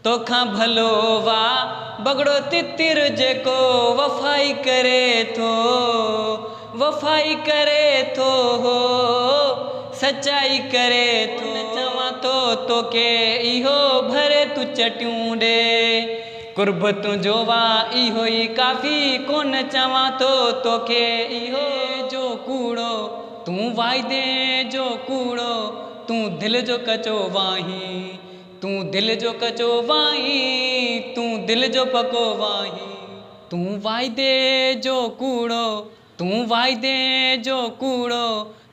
तोखां भलो वाह बगड़ो तितिर जेको वफ़ाई करे थो, वफ़ाई करे थो हो सचाई करे थो। चवां तो तोखे इहो भरे तू चटियूं ॾे, कुर्बतूं जो वाह इहो ई काफ़ी कोन। चवां तो तोखे इहो जो कूड़ो तूं वाइदे जो कूड़ो, तूं दिलि जो कचो वाहीं, तूं दिलि जो कचो वाहीं, तूं दिलि जो पको वाहीं। तूं वाइदे जो कूड़ो, तूं वाइदे जो कूड़ो,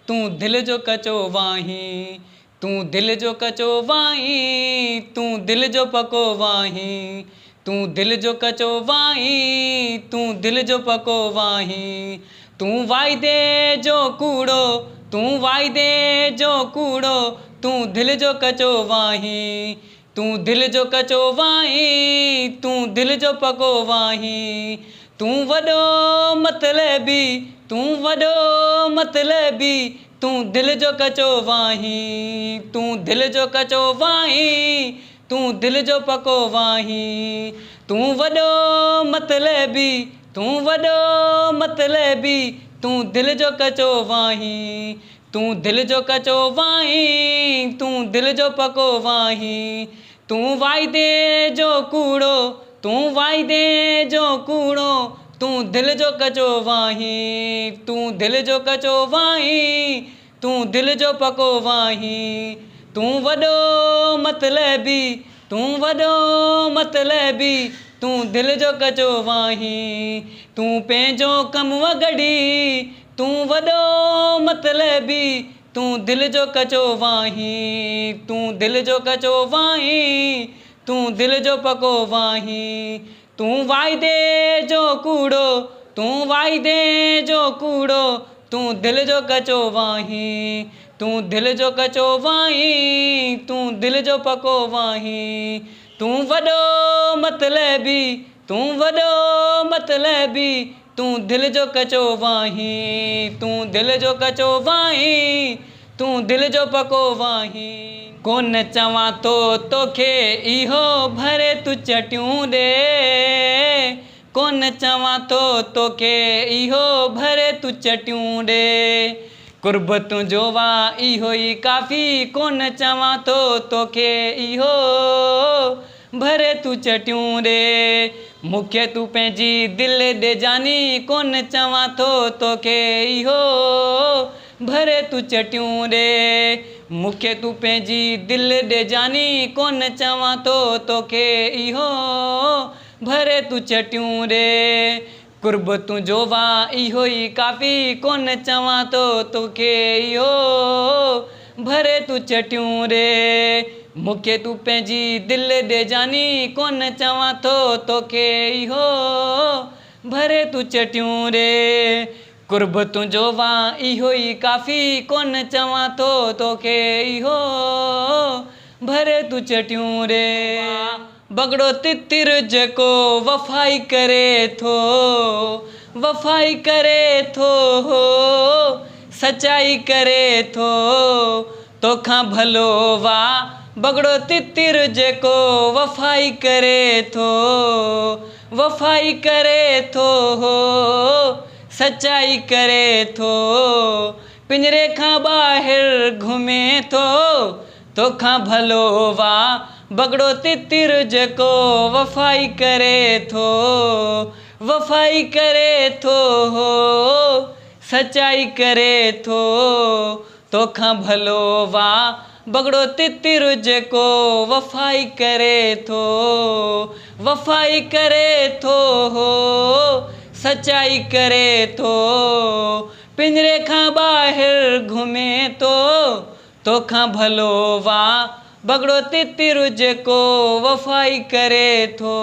तूं दिलि जो कचो वाहीं, तूं दिलि जो कचो वाहीं, तूं दिलि जो पको वाहीं। तूं दिलि जो कचो वाहीं, तूं दिलि जो पको वाहीं। तूं वाइदे जो कूड़ो, तूं वाइदे जो कूड़ो, तूं दिलि जो कचो वाहीं, तूं दिलि जो कचो वाहीं, तूं दिलि जो पको वाहीं। तूं वॾो मतलबी, तूं वॾो मतलबी, तूं दिलि जो कचो वाहीं, तूं दिलि जो कचो वाहीं, तूं दिलि जो पको वाहीं। तूं वॾो मतलबी, तूं वॾो मतलबी, तूं दिलि जो कचो वाहीं, तूं दिलि जो कचो वाहीं, तूं दिलि जो पको वाहीं। तूं वाइदे जो कूड़ो, तूं वाइदे जो कूड़ो, तूं दिलि जो कचो वाहीं, तूं दिलि जो कचो वाहीं, तूं दिलि जो पको वाहीं। तूं वॾो मतलबी, तूं वॾो मतलबी, तूं दिलि जो कचो वाहीं, तूं पंहिंजो कमु वगड़ी। तूं वॾो मतलबी, तूं दिलि जो कचो वाहीं, तूं दिलि जो कचो वाहीं, तूं दिलि जो पको वाहीं। तूं वाइदे जो कूड़ो, तूं वाइदे जो कूड़ो, तूं दिलि जो कचो वाहीं, तूं दिलि जो कचो वाहीं, तूं दिलि जो पको वाहीं। तूं वॾो मतलबी, तूं वॾो मतलबी, तूं दिलि जो कचो वाहीं, तूं दिलि जो कचो वाहीं, तूं दिलि जो पको वाहीं। कोन चवां तो तोखे इहो भरे तू चटियूं ॾे, कोन चवां तो तोखे इहो भरे तू चटियूं ॾे। कुर्बतूं जो वाह इहो ई काफ़ी कोन। चवां तो तोखे इहो भरे तू चटियूं ॾे, मूंखे तूं पंहिंजी दिलि ॾे जानी। कोन चवां तो तोखे इहो भरे तू चटियूं ॾे, मूंखे तूं पंहिंजी दिलि ॾे जानी। कोन चवां तो तोखे इहो भरे तू चटियूं ॾे, कुर्बतूं जो वाह इहो ई काफ़ी कोन। चवां तो तोखे इहो भरे तू चटियूं ॾे, मूंखे तूं पंहिंजी दिलि ॾे जानी। कोन चवां तो तोखे इहो भरे तू चटियूं ॾे, कुर्बतूं जो वाह इहो ई काफ़ी कोन। चवां तो तोखे इहो भरे तू चटियूं ॾे। बगड़ो तितिर जेको वफ़ाई करे थो, वफ़ाई करे थो हो सचाई करे थो। तोखां भलो वाह बगड़ो तितिर जेको वफ़ाई करे थो, वफ़ाई करे थो हो सचाई करे थो। पिंजरे खां ॿाहिरि घुमे थो, तोखां भलो वाह बगड़ो तितिर जेको वफ़ाई करे थो, वफ़ाई करे थो हो सचाई करे थो। तोखां भलो वाह बगड़ो तितिर जेको वफ़ाई करे थो, वफ़ाई करे थो हो सचाई करे थो। पिंजरे खां ॿाहिरि घुमे थो, तोखां भलो वाह बगड़ो तितिर जेको वफ़ाई करे थो।